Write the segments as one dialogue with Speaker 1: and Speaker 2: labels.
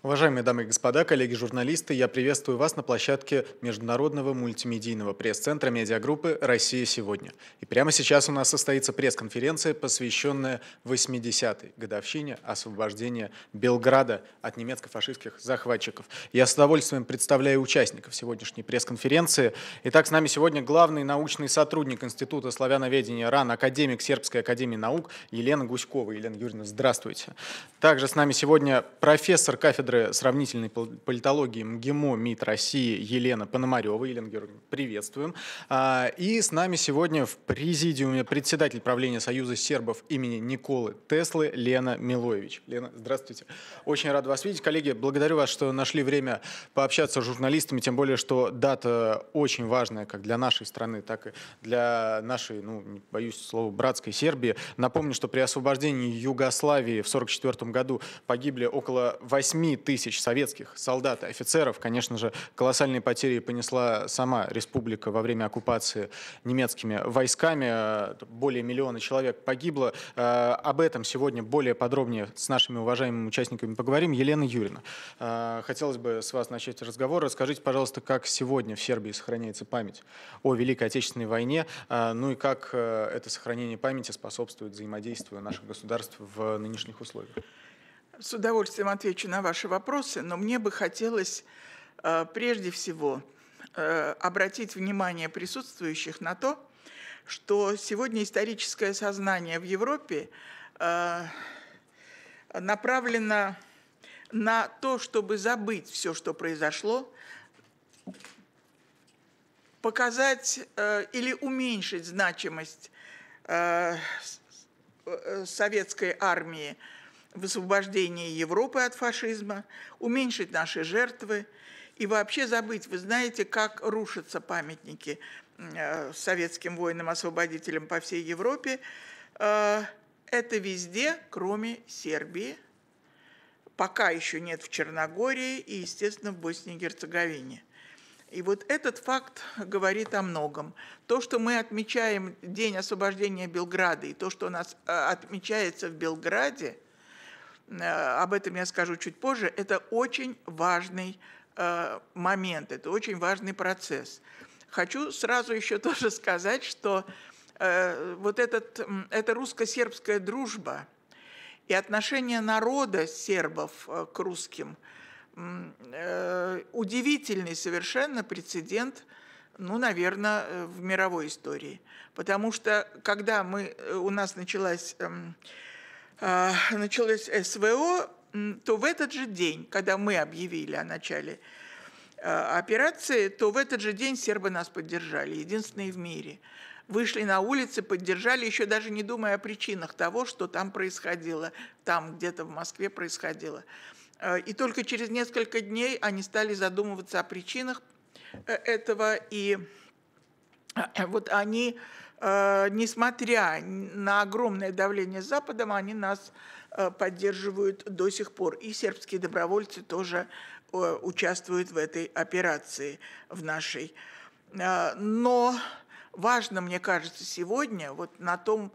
Speaker 1: Уважаемые дамы и господа, коллеги-журналисты, я приветствую вас на площадке Международного мультимедийного пресс-центра медиагруппы «Россия сегодня». И прямо сейчас у нас состоится пресс-конференция, посвященная 80-й годовщине освобождения Белграда от немецко-фашистских захватчиков. Я с удовольствием представляю участников сегодняшней пресс-конференции. Итак, с нами сегодня главный научный сотрудник Института славяноведения РАН, академик Сербской академии наук Елена Гуськова. Елена Юрьевна, здравствуйте. Также с нами сегодня профессор кафедры сравнительной политологии МГИМО МИД России Елена Пономарева. Елена Георгиевна, приветствуем. И с нами сегодня в президиуме председатель правления Союза сербов имени Николы Теслы Лена Милоевич. Лена, здравствуйте. Очень рад вас видеть. Коллеги, благодарю вас, что нашли время пообщаться с журналистами, тем более, что дата очень важная как для нашей страны, так и для нашей, не боюсь слова, братской Сербии. Напомню, что при освобождении Югославии в 1944 году погибли около 8 тысяч советских солдат и офицеров. Конечно же, колоссальные потери понесла сама республика во время оккупации немецкими войсками. Более миллиона человек погибло. Об этом сегодня более подробнее с нашими уважаемыми участниками поговорим. Елена Юрьевна, хотелось бы с вас начать разговор. Расскажите, пожалуйста, как сегодня в Сербии сохраняется память о Великой Отечественной войне, ну и как это сохранение памяти способствует взаимодействию наших государств в нынешних условиях?
Speaker 2: С удовольствием отвечу на ваши вопросы, но мне бы хотелось прежде всего обратить внимание присутствующих на то, что сегодня историческое сознание в Европе направлено на то, чтобы забыть все, что произошло, показать или уменьшить значимость советской армии в освобождении Европы от фашизма, уменьшить наши жертвы и вообще забыть. Вы знаете, как рушатся памятники советским воинам-освободителям по всей Европе. Это везде, кроме Сербии. Пока еще нет в Черногории и, естественно, в Боснии и Герцеговине. И вот этот факт говорит о многом. То, что мы отмечаем День освобождения Белграда, и то, что у нас отмечается в Белграде, об этом я скажу чуть позже, это очень важный момент, это очень важный процесс. Хочу сразу еще тоже сказать, что вот эта русско-сербская дружба и отношение народа сербов к русским удивительный совершенно прецедент, наверное, в мировой истории. Потому что когда у нас началось СВО, то в этот же день, когда мы объявили о начале операции, то в этот же день сербы нас поддержали, единственные в мире. Вышли на улицы, поддержали, еще даже не думая о причинах того, что там происходило, там где-то в Москве происходило. И только через несколько дней они стали задумываться о причинах этого, и вот они, несмотря на огромное давление Западом, они нас поддерживают до сих пор. И сербские добровольцы тоже участвуют в этой операции, в нашей. Но важно, мне кажется, сегодня вот на том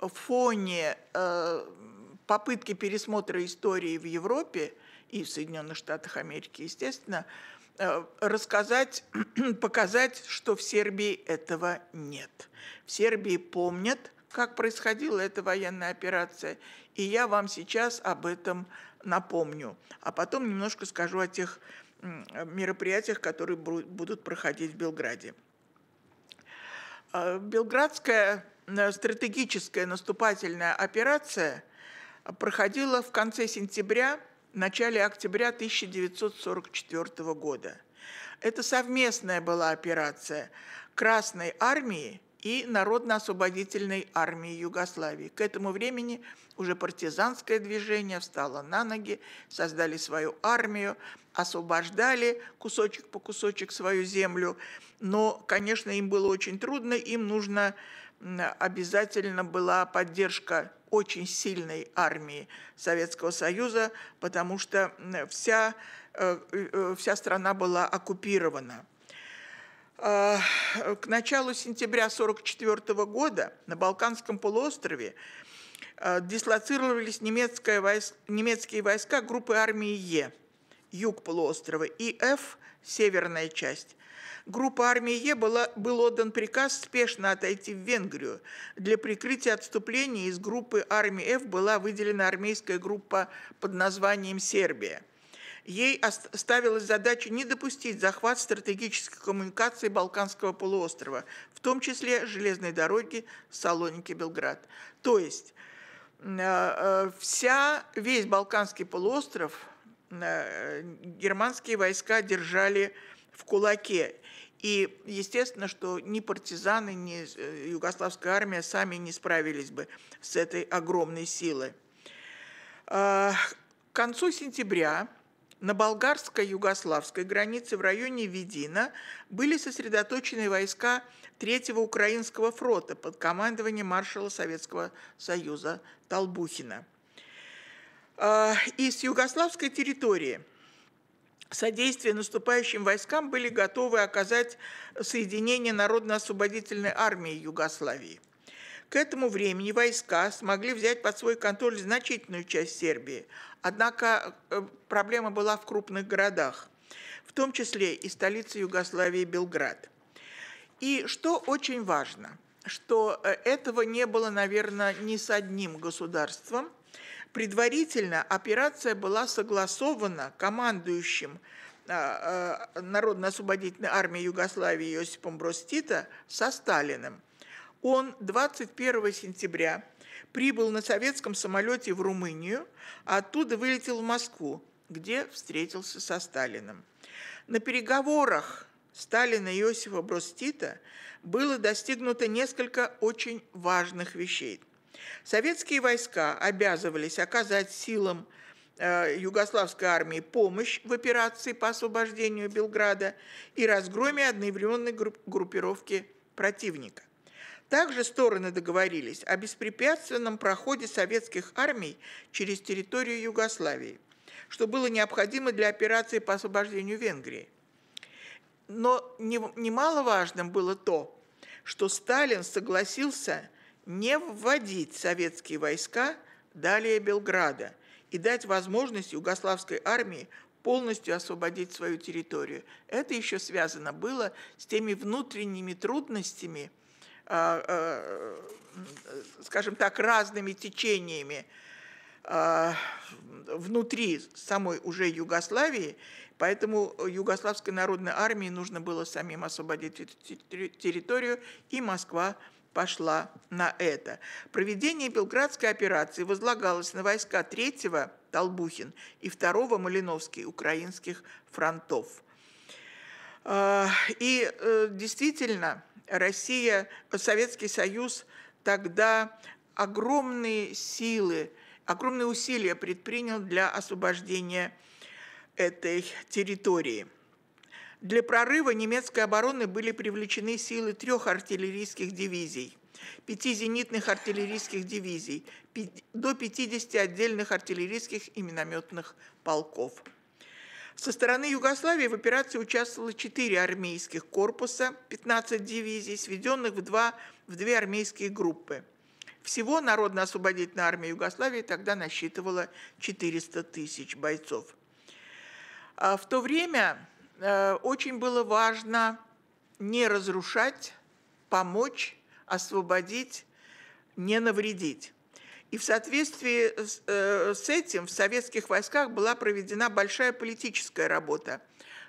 Speaker 2: фоне попытки пересмотра истории в Европе и в Соединенных Штатах Америки, естественно, рассказать, показать, что в Сербии этого нет. В Сербии помнят, как происходила эта военная операция, и я вам сейчас об этом напомню. А потом немножко скажу о тех мероприятиях, которые будут проходить в Белграде. Белградская стратегическая наступательная операция проходила в конце сентября, начале октября 1944 года. Это совместная была операция Красной армии и Народно-освободительной армии Югославии. К этому времени уже партизанское движение встало на ноги, создали свою армию, освобождали кусочек по кусочек свою землю. Но, конечно, им было очень трудно, им обязательно была поддержка очень сильной армии Советского Союза, потому что вся страна была оккупирована. К началу сентября 1944 года на Балканском полуострове дислоцировались немецкие войска группы армии Е. юг полуострова, и F – северная часть. Группа армии Е был отдан приказ спешно отойти в Венгрию. Для прикрытия отступления из группы армии F была выделена армейская группа под названием «Сербия». Ей ставилась задача не допустить захват стратегических коммуникаций Балканского полуострова, в том числе железной дороги Салоники-Белград. То есть весь Балканский полуостров германские войска держали в кулаке. И естественно, что ни партизаны, ни югославская армия сами не справились бы с этой огромной силой. К концу сентября на болгарско-югославской границе в районе Видина были сосредоточены войска Третьего Украинского фронта под командованием маршала Советского Союза Толбухина. И с югославской территории содействие наступающим войскам были готовы оказать соединения Народно-освободительной армии Югославии. К этому времени войска смогли взять под свой контроль значительную часть Сербии, однако проблема была в крупных городах, в том числе и столице Югославии Белград. И что очень важно, что этого не было, наверное, ни с одним государством. Предварительно операция была согласована командующим Народно-освободительной армией Югославии Иосипом Брос Тито со Сталиным. Он 21 сентября прибыл на советском самолете в Румынию, а оттуда вылетел в Москву, где встретился со Сталиным. На переговорах Сталина и Иосифа Брос Тито было достигнуто несколько очень важных вещей. Советские войска обязывались оказать силам югославской армии помощь в операции по освобождению Белграда и разгроме одновременной группировки противника. Также стороны договорились о беспрепятственном проходе советских армий через территорию Югославии, что было необходимо для операции по освобождению Венгрии. Но немаловажным было то, что Сталин согласился не вводить советские войска далее Белграда и дать возможность югославской армии полностью освободить свою территорию. Это еще связано было с теми внутренними трудностями, скажем так, разными течениями внутри самой уже Югославии, поэтому Югославской народной армии нужно было самим освободить эту территорию, и Москва пошла на это. Проведение Белградской операции возлагалось на войска 3-го Толбухин и 2-го Малиновский украинских фронтов. И действительно, Советский Союз тогда огромные усилия предпринял для освобождения этой территории. Для прорыва немецкой обороны были привлечены силы 3 артиллерийских дивизий, 5 зенитных артиллерийских дивизий, до 50 отдельных артиллерийских и минометных полков. Со стороны Югославии в операции участвовало 4 армейских корпуса, 15 дивизий, сведенных в 2 армейские группы. Всего Народно-освободительная армия Югославии тогда насчитывала 400 тысяч бойцов. В то время очень было важно не разрушать, помочь, освободить, не навредить. И в соответствии с этим в советских войсках была проведена большая политическая работа.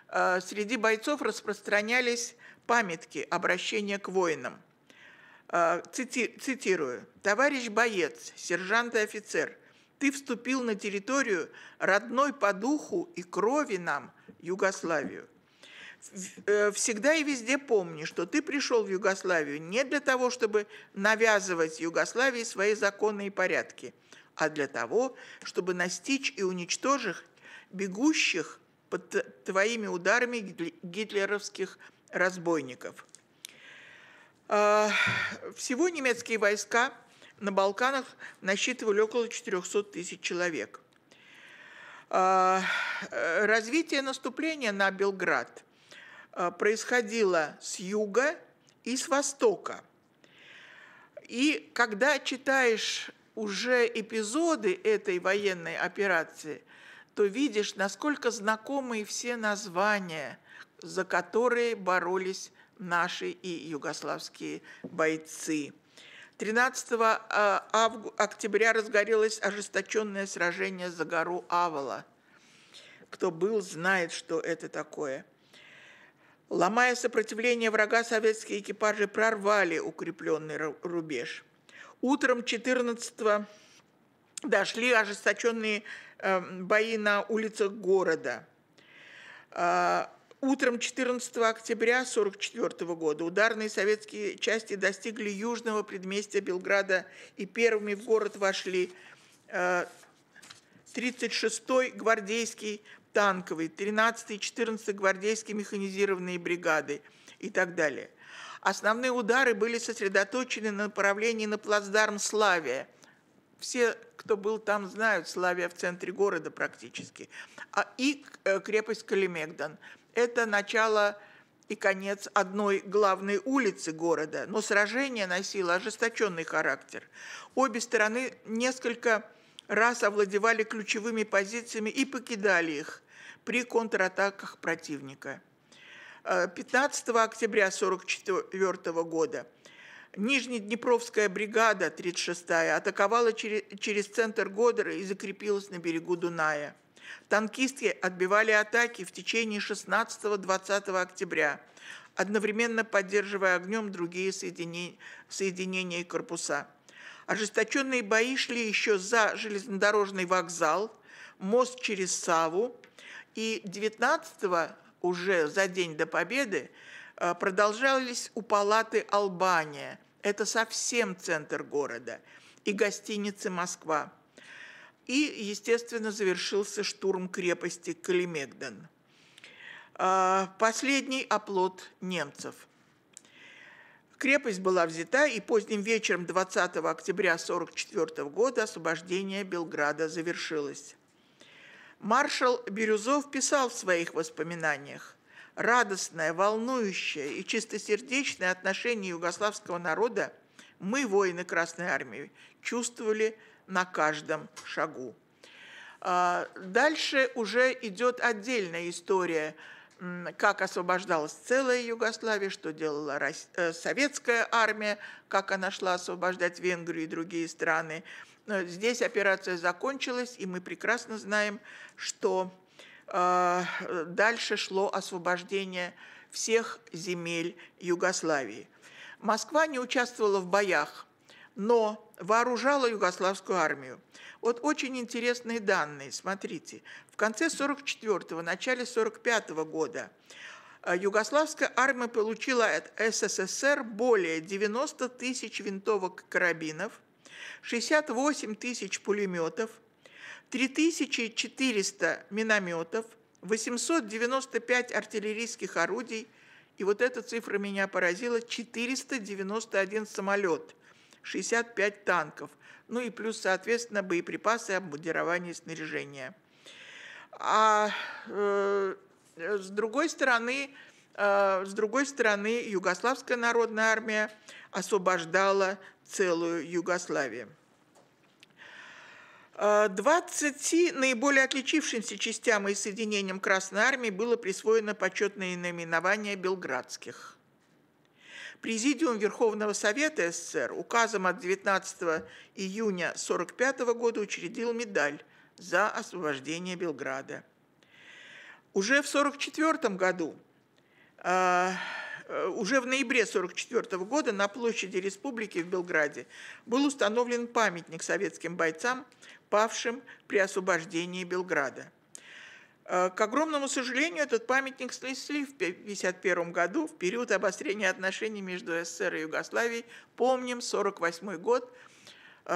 Speaker 2: Среди бойцов распространялись памятки обращения к воинам. Цитирую: «Товарищ боец, сержант и офицер, ты вступил на территорию родной по духу и крови нам, Югославию. Всегда и везде помни, что ты пришел в Югославию не для того, чтобы навязывать Югославии свои законы и порядки, а для того, чтобы настичь и уничтожить бегущих под твоими ударами гитлеровских разбойников». Всего немецкие войска на Балканах насчитывали около 400 тысяч человек. Развитие наступления на Белград происходило с юга и с востока. И когда читаешь уже эпизоды этой военной операции, то видишь, насколько знакомы все названия, за которые боролись наши и югославские бойцы. 13 октября разгорелось ожесточенное сражение за гору Авала. Кто был, знает, что это такое. Ломая сопротивление врага, советские экипажи прорвали укрепленный рубеж. Утром 14-го дошли ожесточенные бои на улицах города. Утром 14 октября 1944 года ударные советские части достигли южного предместья Белграда и первыми в город вошли 36-й гвардейский танковый, 13-й и 14-й гвардейские механизированные бригады и так далее. Основные удары были сосредоточены на направлении на плацдарм Славия. Все, кто был там, знают, Славия в центре города практически. И крепость Калимегдан. Это начало и конец одной главной улицы города, но сражение носило ожесточенный характер. Обе стороны несколько раз овладевали ключевыми позициями и покидали их при контратаках противника. 15 октября 1944 года Нижнеднепровская бригада, 36-я, атаковала через центр города и закрепилась на берегу Дуная. Танкисты отбивали атаки в течение 16-20 октября, одновременно поддерживая огнем другие соединения и корпуса. Ожесточенные бои шли еще за железнодорожный вокзал, мост через Саву, и 19-го, уже за день до победы, продолжались у палаты Албания, это совсем центр города, и гостиницы Москва. И, естественно, завершился штурм крепости Калимегдан. Последний оплот немцев. Крепость была взята, и поздним вечером 20 октября 1944 года освобождение Белграда завершилось. Маршал Бирюзов писал в своих воспоминаниях: «Радостное, волнующее и чистосердечное отношение югославского народа мы, воины Красной Армии, чувствовали на каждом шагу». Дальше уже идет отдельная история, как освобождалась целая Югославия, что делала советская армия, как она шла освобождать Венгрию и другие страны. Здесь операция закончилась, и мы прекрасно знаем, что дальше шло освобождение всех земель Югославии. Москва не участвовала в боях, но вооружала югославскую армию. Вот очень интересные данные, смотрите. В конце 1944-го, начале 1945 года югославская армия получила от СССР более 90 тысяч винтовок и карабинов, 68 тысяч пулеметов, 3400 минометов, 895 артиллерийских орудий, и вот эта цифра меня поразила, 491 самолет, 65 танков, ну и плюс, соответственно, боеприпасы, обмундирование, снаряжение. А с другой стороны, Югославская народная армия освобождала целую Югославию. 20 наиболее отличившимся частям и соединениям Красной Армии было присвоено почетное наименование белградских. Президиум Верховного Совета СССР указом от 19 июня 1945 года учредил медаль за освобождение Белграда. Уже в 1944 году, уже в ноябре 1944 года на площади Республики в Белграде был установлен памятник советским бойцам, павшим при освобождении Белграда. К огромному сожалению, этот памятник снесли в 1951 году, в период обострения отношений между СССР и Югославией. Помним 1948 год,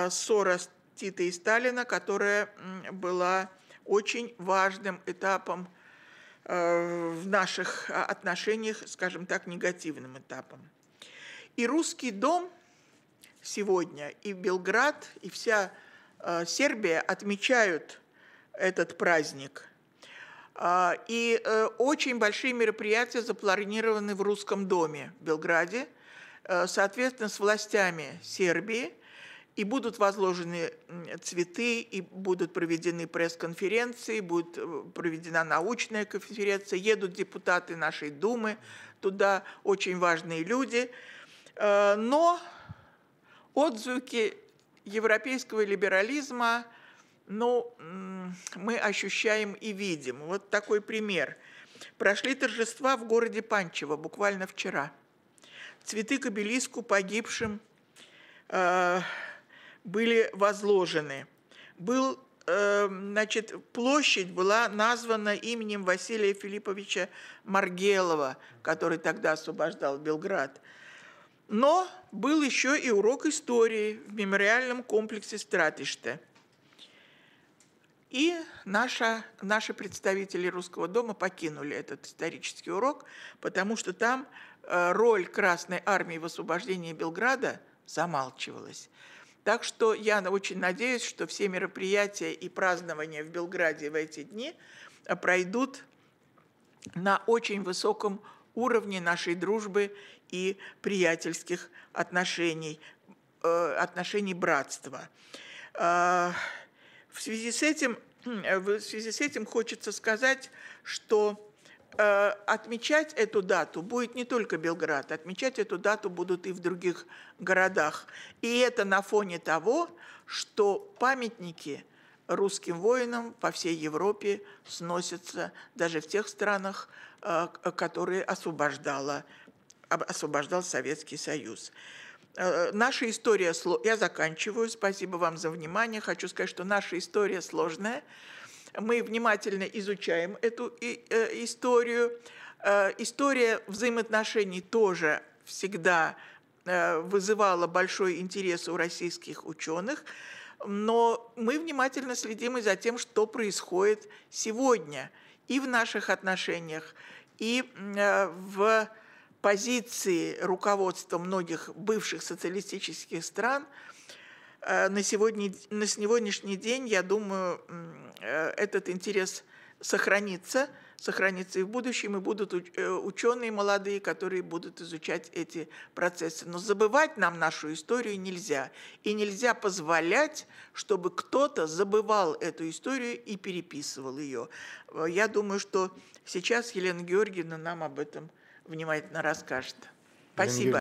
Speaker 2: ссора Тита и Сталина, которая была очень важным этапом в наших отношениях, скажем так, негативным этапом. И русский дом сегодня, и Белград, и вся Сербия отмечают этот праздник. И очень большие мероприятия запланированы в Русском доме в Белграде, соответственно, с властями Сербии и будут возложены цветы, и будут проведены пресс-конференции, будет проведена научная конференция, едут депутаты нашей Думы, туда очень важные люди. Но отзвуки европейского либерализма, ну, мы ощущаем и видим. Вот такой пример. Прошли торжества в городе Панчево буквально вчера. Цветы к обелиску погибшим были возложены. Площадь была названа именем Василия Филипповича Маргелова, который тогда освобождал Белград. Но был еще и урок истории в мемориальном комплексе Стратиште. И наши представители Русского дома покинули этот исторический урок, потому что там роль Красной армии в освобождении Белграда замалчивалась. Так что я очень надеюсь, что все мероприятия и празднования в Белграде в эти дни пройдут на очень высоком уровне нашей дружбы и приятельских отношений, отношений братства. В связи с этим хочется сказать, что отмечать эту дату будет не только Белград, отмечать эту дату будут и в других городах. И это на фоне того, что памятники русским воинам по всей Европе сносятся даже в тех странах, которые освобождал Советский Союз. Наша история, я заканчиваю, спасибо вам за внимание. Хочу сказать, что наша история сложная. Мы внимательно изучаем эту историю. История взаимоотношений тоже всегда вызывала большой интерес у российских ученых, но мы внимательно следим и за тем, что происходит сегодня и в наших отношениях, и в позиции руководства многих бывших социалистических стран. На сегодняшний день, я думаю, этот интерес сохранится и в будущем, и будут ученые молодые, которые будут изучать эти процессы. Но забывать нам нашу историю нельзя. И нельзя позволять, чтобы кто-то забывал эту историю и переписывал ее. Я думаю, что сейчас Елена Георгиевна нам об этом внимательно расскажет. Спасибо.